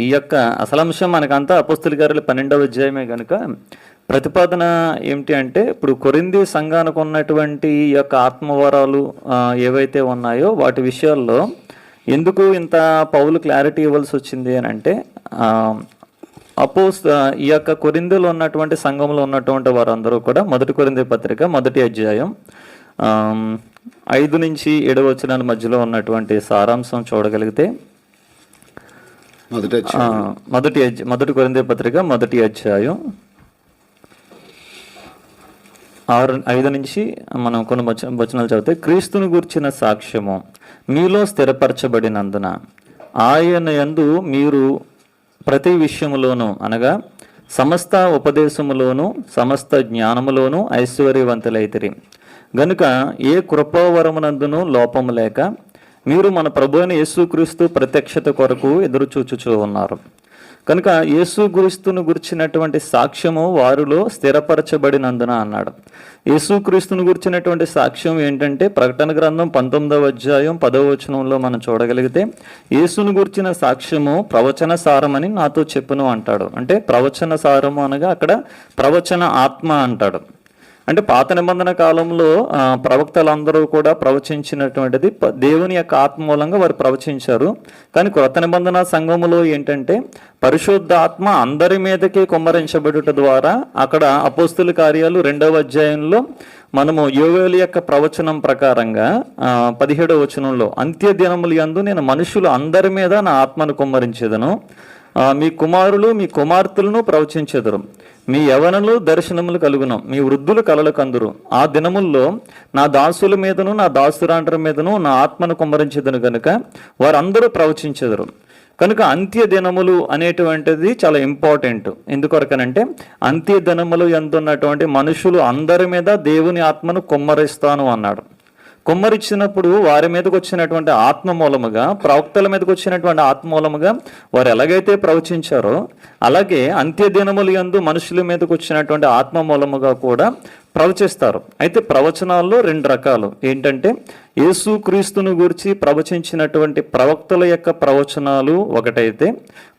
ఈ యొక్క అసలంశం మనకంతా అపోస్తుల కార్యాలు 12వ అధ్యాయమే కనుక ప్రతిపాదన ఏమిటి అంటే, ఇప్పుడు కొరింథీ సంఘానికి ఉన్నటువంటి ఈ యొక్క ఆత్మవరాలు ఏవైతే ఉన్నాయో వాటి విషయాల్లో ఎందుకు ఇంత పౌలు క్లారిటీ ఇవ్వాల్సి వచ్చింది అని అంటే, ఈ యొక్క కొరింథీలో ఉన్నటువంటి సంఘంలో ఉన్నటువంటి వారందరూ కూడా మొదటి కొరింథీ పత్రిక మొదటి అధ్యాయం 5 నుంచి 7 వచనాల మధ్యలో ఉన్నటువంటి సారాంశం చూడగలిగితే, మొదటి కొరింథీ పత్రిక మొదటి అధ్యాయం 5 నుంచి మనం కొన్ని వచనాలు చదివితే, క్రీస్తుని గూర్చిన సాక్ష్యము మీలో స్థిరపరచబడినందున ఆయన యందు మీరు ప్రతి విషయములోను అనగా సమస్త ఉపదేశములోను సమస్త జ్ఞానములోను ఐశ్వర్యవంతులైతిరి గనుక ఏ కృపావరమునందును లోపము లేక మీరు మన ప్రభు అయిన యేసుక్రీస్తు ప్రత్యక్షత కొరకు ఎదురు చూచుచూ ఉన్నారు. కనుక యేసుక్రీస్తును గురించినటువంటి సాక్ష్యము వారిలో స్థిరపరచబడినందున అన్నాడు. యేసుక్రీస్తును గురించినటువంటి సాక్ష్యం ఏంటంటే, ప్రకటన గ్రంథం 19వ అధ్యాయం 10వ వచనంలో మనం చూడగలిగితే, యేసును గురించిన సాక్ష్యము ప్రవచన సారమని నాతో చెప్పును అంటాడు. అంటే ప్రవచన సారము అనగా అక్కడ ప్రవచన ఆత్మ అంటాడు. అంటే పాత నిబంధన కాలంలో ప్రవక్తలందరూ కూడా ప్రవచించినటువంటిది దేవుని యొక్క ఆత్మ మూలంగా వారు ప్రవచించారు. కానీ క్రొత్త నిబంధన సంఘములో ఏంటంటే, పరిశుద్ధాత్మ అందరి మీదకి కుమ్మరించబడుట ద్వారా అక్కడ అపోస్తుల కార్యాలు 2వ అధ్యాయంలో మనము యోవేలు యొక్క ప్రవచనం ప్రకారంగా 17వ వచనంలో, అంత్య దినములు యందు నేను మనుషులు అందరి మీద నా ఆత్మను కుమ్మరించేదను, మీ కుమారులు మీ కుమార్తెలను ప్రవచించెదరు, మీ యవనులు దర్శనములు కలుగును, మీ వృద్ధులు కలలు కందురు. ఆ దినముల్లో నా దాసుల మీదను నా దాసురాండ్ర మీదను నా ఆత్మను కుమ్మరించెదను గనుక వారందరూ ప్రవచించెదరు. కనుక అంత్య దినములు అనేటువంటిది చాలా ఇంపార్టెంట్. ఎందుకొరకనంటే, అంత్య దినములు ఎంతున్నటువంటి మనుషులు అందరి మీద దేవుని ఆత్మను కుమ్మరిస్తాను అన్నాడు. కుమ్మరిచ్చినప్పుడు వారి మీదకి వచ్చినటువంటి ఆత్మ మూలముగా, ప్రవక్తల మీదకి వచ్చినటువంటి ఆత్మ మూలముగా వారు ఎలాగైతే ప్రవచించారో, అలాగే అంత్య దినములు యందు మనుషుల మీదకి వచ్చినటువంటి ఆత్మ మూలముగా కూడా ప్రవచిస్తారు. అయితే ప్రవచనాల్లో 2 రకాలు. ఏంటంటే, యేసుక్రీస్తును గురించి ప్రవచించినటువంటి ప్రవక్తల యొక్క ప్రవచనాలు ఒకటైతే,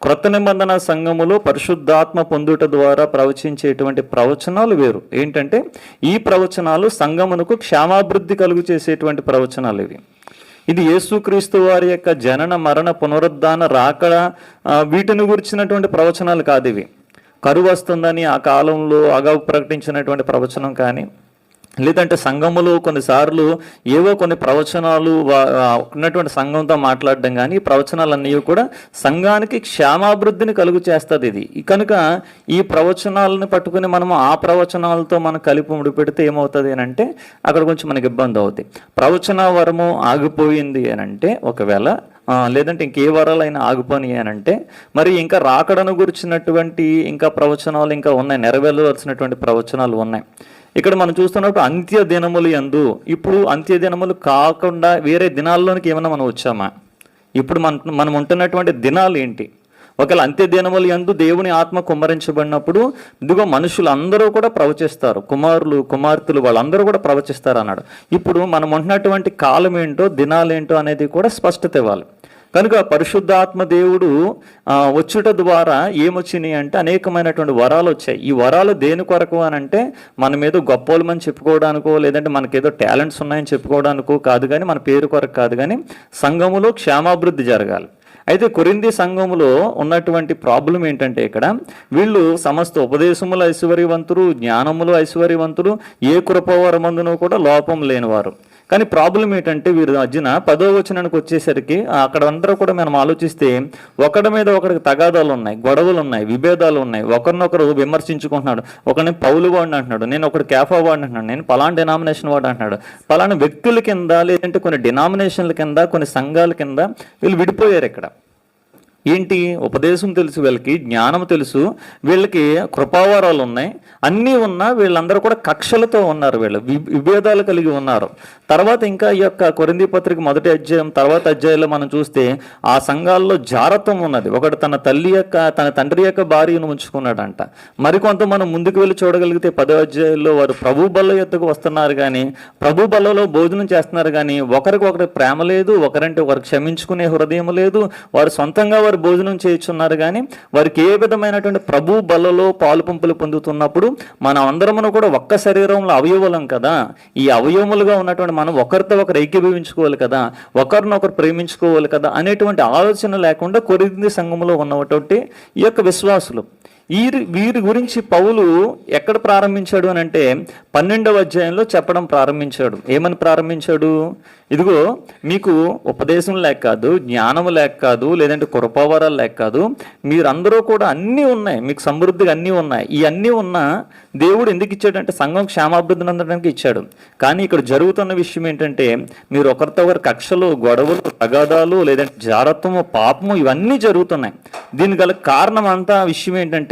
క్రొత్త నిబంధన సంఘములో పరిశుద్ధాత్మ పొందుట ద్వారా ప్రవచించేటువంటి ప్రవచనాలు వేరు. ఏంటంటే, ఈ ప్రవచనాలు సంఘమునకు క్షేమాభివృద్ధి కలుగు చేసేటువంటి ప్రవచనాలు ఇవి. ఇది యేసుక్రీస్తు వారి యొక్క జనన మరణ పునరుద్ధాన రాకడ వీటిని గురించినటువంటి ప్రవచనాలు కాదు ఇవి. కరువు వస్తుందని ఆ కాలంలో అగావు ప్రకటించినటువంటి ప్రవచనం కానీ, లేదంటే సంఘములో కొన్నిసార్లు ఏవో కొన్ని ప్రవచనాలు ఉన్నటువంటి సంఘంతో మాట్లాడడం కానీ, ఈ ప్రవచనాలన్నీ కూడా సంఘానికి క్షేమాభివృద్ధిని కలుగు చేస్తుంది ఇది. కనుక ఈ ప్రవచనాలను పట్టుకుని మనము ఆ ప్రవచనాలతో మనం కలిపి ముడిపెడితే ఏమవుతుంది అని అంటే, అక్కడ కొంచెం మనకి ఇబ్బంది అవుతుంది. ప్రవచన వరము ఆగిపోయింది అని అంటే, ఒకవేళ లేదంటే ఇంకే వరాలైనా ఆగిపోయి అని అంటే, మరి ఇంకా రాకడను గురించినటువంటి ఇంకా ప్రవచనాలు ఇంకా ఉన్నాయి, నెరవేరవలసినటువంటి ప్రవచనాలు ఉన్నాయి. ఇక్కడ మనం చూస్తున్నప్పుడు అంత్య దినములు యందు, ఇప్పుడు అంత్య దినములు కాకుండా వేరే దినాల్లోనికి ఏమైనా మనం వచ్చామా? ఇప్పుడు మనం ఉంటున్నటువంటి దినాలు ఏంటి? ఒకవేళ అంత్య దినములు యందు దేవుని ఆత్మ కుమ్మరించబడినప్పుడు ఇదిగో మనుషులు అందరూ కూడా ప్రవచిస్తారు, కుమారులు కుమార్తెలు వాళ్ళందరూ కూడా ప్రవచిస్తారు అన్నాడు. ఇప్పుడు మనం ఉంటున్నటువంటి కాలం ఏంటో దినాలేంటో అనేది కూడా స్పష్టత ఇవ్వాలి. కనుక పరిశుద్ధాత్మ దేవుడు వచ్చుట ద్వారా ఏమొచ్చినాయి అంటే, అనేకమైనటువంటి వరాలు వచ్చాయి. ఈ వరాలు దేని కొరకు అని అంటే, మన మీద గొప్పోళ్ళమని చెప్పుకోవడానికో, లేదంటే మనకేదో టాలెంట్స్ ఉన్నాయని చెప్పుకోవడానికో కాదు, కానీ మన పేరు కొరకు కాదు, కానీ సంఘములో క్షేమాభివృద్ధి జరగాలి. అయితే కొరింథీ సంఘములో ఉన్నటువంటి ప్రాబ్లం ఏంటంటే, ఇక్కడ వీళ్ళు సమస్త ఉపదేశములు ఐశ్వర్యవంతులు, జ్ఞానములు ఐశ్వర్యవంతులు, ఏ కృపవరమందును కూడా లోపం లేనివారు. కానీ ప్రాబ్లం ఏంటంటే, వీరి మధ్యన 10వ వచనానికి వచ్చేసరికి అక్కడ అందరూ కూడా మనం ఆలోచిస్తే, ఒకడి మీద ఒకడికి తగాదాలు ఉన్నాయి, గొడవలు ఉన్నాయి, విభేదాలు ఉన్నాయి, ఒకరినొకరు విమర్శించుకుంటున్నాడు. ఒకరిని పౌలు వాడిని అంటున్నాడు, నేను ఒకటి కేఫా వాడిని అంటున్నాడు, నేను పలానా డినామినేషన్ వాడు అంటున్నాడు. పలానా వ్యక్తుల కింద, లేదంటే కొన్ని డినామినేషన్ల కింద, కొన్ని సంఘాల కింద వీళ్ళు విడిపోయారు. ఇక్కడ ఏంటి? ఉపదేశం తెలుసు వీళ్ళకి, జ్ఞానం తెలుసు వీళ్ళకి, కృపావరాలు ఉన్నాయి, అన్నీ ఉన్నా వీళ్ళందరూ కూడా కక్షలతో ఉన్నారు, వీళ్ళు విభేదాలు కలిగి ఉన్నారు. తర్వాత ఇంకా ఈ యొక్క కొరింథీ పత్రిక మొదటి అధ్యాయం తర్వాత అధ్యాయంలో మనం చూస్తే ఆ సంఘాల్లో జారత్వం ఉన్నది. ఒకటి తన తండ్రి యొక్క భార్యను ఉంచుకున్నాడంట. మరికొంత మనం ముందుకు వెళ్ళి చూడగలిగితే 10వ అధ్యాయంలో వారు ప్రభు బల్ల ఎత్తుకు వస్తున్నారు, కానీ ప్రభు బల్లలో భోజనం చేస్తున్నారు, కానీ ఒకరికి ఒకరి ప్రేమ లేదు, ఒకరంటే ఒకరు క్షమించుకునే హృదయం లేదు, వారు సొంతంగా వారు వారు భోజనం చేయుచున్నారు కానీ వారికి ఏ విధమైనటువంటి ప్రభు బలలో పాలు పంపులు పొందుతున్నప్పుడు మనం అందరమును కూడా ఒక్క శరీరంలో అవయవులం కదా, ఈ అవయవములుగా ఉన్నటువంటి మనం ఒకరితో ఒకరు ఏకీభవించుకోవాలి కదా, ఒకరినొకరు ప్రేమించుకోవాలి కదా అనేటువంటి ఆలోచన లేకుండా కొరింథీ సంఘములో ఉన్నటువంటి ఈ యొక్క విశ్వాసులు వీరి గురించి పౌలు ఎక్కడ ప్రారంభించాడు అని అంటే 12వ అధ్యాయంలో చెప్పడం ప్రారంభించాడు. ఏమని ప్రారంభించాడు? ఇదిగో మీకు ఉపదేశం లేక కాదు, జ్ఞానం లేక కాదు, లేదంటే కృపావరాలు లేక కాదు, మీరందరూ కూడా అన్నీ ఉన్నాయి, మీకు సమృద్ధిగా అన్నీ ఉన్నాయి. ఈ అన్నీ ఉన్న దేవుడు ఎందుకు ఇచ్చాడంటే సంఘం క్షేమాభివృద్ధిని అందడానికి ఇచ్చాడు. కానీ ఇక్కడ జరుగుతున్న విషయం ఏంటంటే మీరు ఒకరితో ఒకరు కక్షలు, గొడవలు, తగాదాలు, లేదంటే జారత్వము, పాపము ఇవన్నీ జరుగుతున్నాయి. దీని గల కారణం అంతా విషయం ఏంటంటే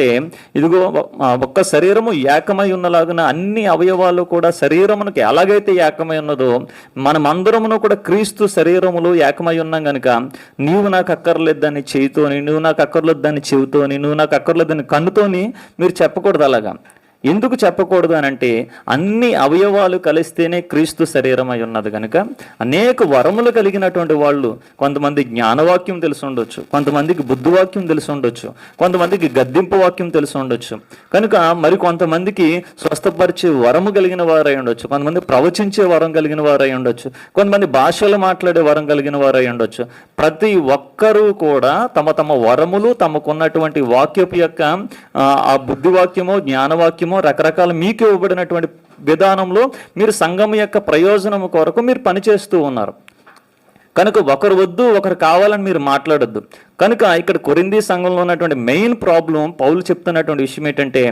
ఇదిగో ఒక్క శరీరము ఏకమై ఉన్నలాగున అన్ని అవయవాలు కూడా శరీరమునకు ఎలాగైతే ఏకమై ఉన్నదో మనమందరమును కూడా క్రీస్తు శరీరములు ఏకమై ఉన్నాం కనుక నీవు నాకు అక్కర్లేదు దాన్ని చేయితోని, నువ్వు నాకు అక్కర్లేదు దాన్ని చెవితోని, నువ్వు నాకు అక్కర్లేదు దాన్ని కన్నుతోని మీరు చెప్పకూడదు. అలాగా ఎందుకు చెప్పకూడదు అని అంటే అన్ని అవయవాలు కలిస్తేనే క్రీస్తు శరీరం అయి ఉన్నది కనుక అనేక వరములు కలిగినటువంటి వాళ్ళు, కొంతమంది జ్ఞానవాక్యం తెలిసి ఉండొచ్చు, కొంతమందికి బుద్ధివాక్యం తెలిసి ఉండొచ్చు, కొంతమందికి గద్దింపు వాక్యం తెలిసి ఉండొచ్చు, కనుక మరి కొంతమందికి స్వస్థపరిచే వరము కలిగిన వారై ఉండొచ్చు, కొంతమంది ప్రవచించే వరం కలిగిన వారై ఉండొచ్చు, కొంతమంది భాషలు మాట్లాడే వరం కలిగిన వారై ఉండొచ్చు. ప్రతి ఒక్కరూ కూడా తమ తమ వరములు, తమకున్నటువంటి వాక్యపు యొక్క ఆ బుద్ధివాక్యమో జ్ఞానవాక్యమో రకరకాల మీకు ఇవ్వబడినటువంటి విధానంలో మీరు సంఘం యొక్క ప్రయోజనం కొరకు మీరు పనిచేస్తూ ఉన్నారు కనుక ఒకరు వద్దు ఒకరు కావాలని మీరు మాట్లాడొద్దు. కనుక ఇక్కడ కొరింథీ సంఘంలో ఉన్నటువంటి మెయిన్ ప్రాబ్లం పౌలు చెప్తున్నటువంటి విషయం ఏంటంటే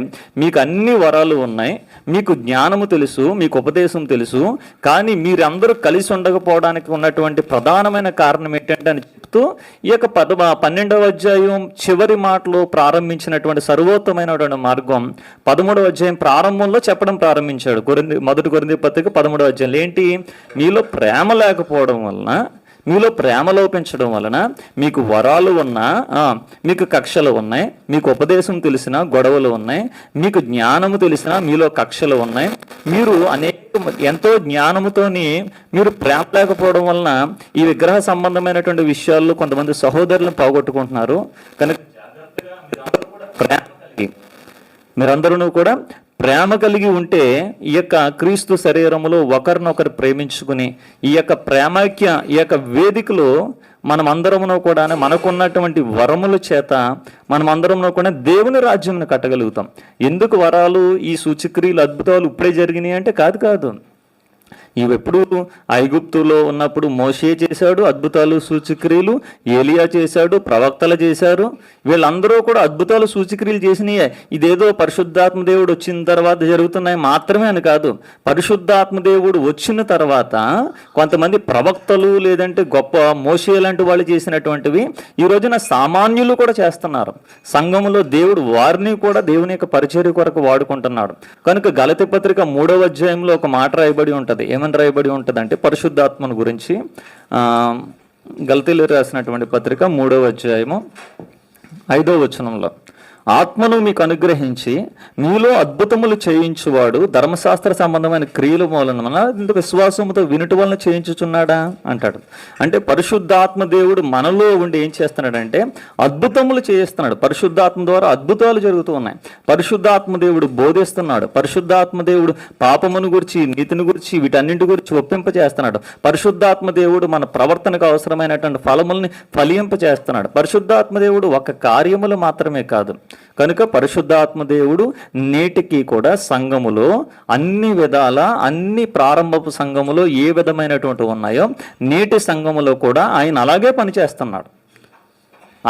మీకు అన్ని వరాలు ఉన్నాయి, మీకు జ్ఞానము తెలుసు, మీకు ఉపదేశం తెలుసు, కానీ మీరందరూ కలిసి ఉండకపోవడానికి ఉన్నటువంటి ప్రధానమైన కారణం ఏంటంటే అని చెప్తూ ఈ యొక్క 12వ అధ్యాయం చివరి మాటలో ప్రారంభించినటువంటి సర్వోత్తమైనటువంటి మార్గం 13వ అధ్యాయం ప్రారంభంలో చెప్పడం ప్రారంభించాడు. మొదటి కొరింథీ పత్రిక 13వ అధ్యాయంలో ఏంటి? మీలో ప్రేమ లేకపోవడం వలన, మీలో ప్రేమ లోపించడం వలన మీకు వరాలు ఉన్నా, మీకు కక్షలు ఉన్నాయి, మీకు ఉపదేశం తెలిసినా గొడవలు ఉన్నాయి, మీకు జ్ఞానము తెలిసినా మీలో కక్షలు ఉన్నాయి, మీరు ఎంతో జ్ఞానముతోని మీరు ప్రేమ లేకపోవడం వలన ఈ విగ్రహ సంబంధమైనటువంటి విషయాల్లో కొంతమంది సహోదరులను పోగొట్టుకుంటున్నారు. కనుక మీరందరూ కూడా ప్రేమ కలిగి ఉంటే ఈ యొక్క క్రీస్తు శరీరములో ఒకరినొకరు ప్రేమించుకుని ఈ యొక్క ప్రేమైక్య ఈ యొక్క వేదికలో మనమందరమును కూడా మనకున్నటువంటి వరముల చేత మనమందరమును కూడా దేవుని రాజ్యంను కట్టగలుగుతాం. ఎందుకు వరాలు, ఈ సూచక్రియలు, అద్భుతాలు ఇప్పుడే జరిగినాయి అంటే కాదు. ఇవెప్పుడు ఐగుప్తులో ఉన్నప్పుడు మోషే చేశాడు అద్భుతాలు సూచక్రియలు, ఏలియా చేశాడు, ప్రవక్తలు చేశారు. వీళ్ళందరూ కూడా అద్భుతాలు సూచక్రియలు చేసినాయి. ఇదేదో పరిశుద్ధాత్మ దేవుడు వచ్చిన తర్వాత జరుగుతున్నాయి మాత్రమే అని కాదు. పరిశుద్ధాత్మ దేవుడు వచ్చిన తర్వాత కొంతమంది ప్రవక్తలు లేదంటే గొప్ప మోషే లాంటి వాళ్ళు చేసినటువంటివి ఈ రోజున సామాన్యులు కూడా చేస్తున్నారు. సంఘములో దేవుడు వారిని కూడా దేవుని యొక్క పరిచర్య కొరకు వాడుకుంటున్నాడు. కనుక గలతీ పత్రిక 3వ అధ్యాయంలో ఒక మాట రాయబడి ఉంటుంది. ఏమని రాయబడి ఉంటుంది అంటే పరిశుద్ధాత్మను గురించి గలతీలు రాసినటువంటి పత్రిక 3వ అధ్యాయము 5వ వచనంలో, ఆత్మను మీకు అనుగ్రహించి మీలో అద్భుతములు చేయించువాడు ధర్మశాస్త్ర సంబంధమైన క్రియల మూలన విశ్వాసముతో వినుట వలన చేయించుచున్నాడా అంటాడు. అంటే పరిశుద్ధాత్మ దేవుడు మనలో ఉండి ఏం చేస్తున్నాడంటే అద్భుతములు చేయిస్తున్నాడు. పరిశుద్ధాత్మ ద్వారా అద్భుతాలు జరుగుతూ ఉన్నాయి. పరిశుద్ధాత్మ దేవుడు బోధిస్తున్నాడు. పరిశుద్ధాత్మ దేవుడు పాపమును గురించి, నీతిని గురించి, వీటన్నింటి గురించి ఒప్పింపచేస్తున్నాడు. పరిశుద్ధాత్మ దేవుడు మన ప్రవర్తనకు అవసరమైనటువంటి ఫలముల్ని ఫలింపచేస్తున్నాడు. పరిశుద్ధాత్మ దేవుడు ఒక కార్యములు మాత్రమే కాదు. కనుక పరిశుద్ధాత్మ దేవుడు నేటికి కూడా సంఘములో అన్ని విధాల, అన్ని ప్రారంభపు సంఘములో ఏ విధమైనటువంటి ఉన్నాయో నేటి సంఘములో కూడా ఆయన అలాగే పనిచేస్తున్నాడు.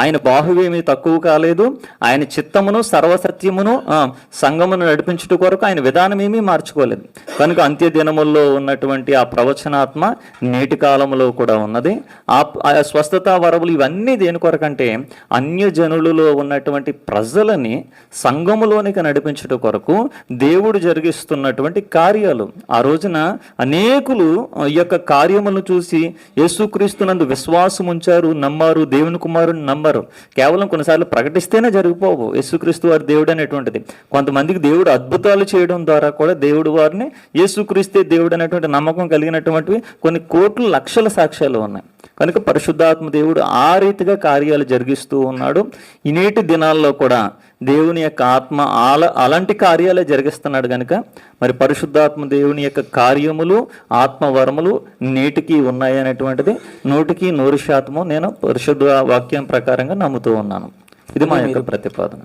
ఆయన బాహువేమీ తక్కువ కాలేదు. ఆయన చిత్తమును సర్వసత్యమును సంఘమును నడిపించుట కొరకు ఆయన విధానం ఏమీ మార్చుకోలేదు. కనుక అంత్య దినముల్లో ఉన్నటువంటి ఆ ప్రవచనాత్మ నేటి కాలంలో కూడా ఉన్నది. ఆ స్వస్థత వరములు ఇవన్నీ దేని కొరకంటే అన్యజనులలో ఉన్నటువంటి ప్రజలని సంఘములోనికి నడిపించుట కొరకు దేవుడు జరిగిస్తున్నటువంటి కార్యాలు. ఆ రోజున అనేకులు ఈ యొక్క కార్యములను చూసి యేసుక్రీస్తునందు విశ్వాసం ఉంచారు, నమ్మారు, దేవుని కుమారుని నమ్మరు. కేవలం కొన్నిసార్లు ప్రకటిస్తేనే జరిగిపోవు యేసుక్రీస్తు వారి దేవుడు అనేటువంటిది. కొంతమందికి దేవుడు అద్భుతాలు చేయడం ద్వారా కూడా దేవుడు వారిని యేసుక్రీస్తే దేవుడు అనేటువంటి నమ్మకం కలిగినటువంటివి కొన్ని కోట్ల లక్షల సాక్ష్యాలు ఉన్నాయి. కనుక పరిశుద్ధాత్మ దేవుడు ఆ రీతిగా కార్యాలు జరిగిస్తూ ఉన్నాడు. ఈ నేటి దినాల్లో కూడా దేవుని యొక్క ఆత్మ అలాంటి కార్యాలే జరిగిస్తున్నాడు. కనుక మరి పరిశుద్ధాత్మ దేవుని యొక్క కార్యములు, ఆత్మవరములు నేటికి ఉన్నాయి అనేటువంటిది 100% నేను పరిశుద్ధ వాక్యం ప్రకారంగా నమ్ముతూ ఉన్నాను. ఇది మా యొక్క ప్రతిపాదన.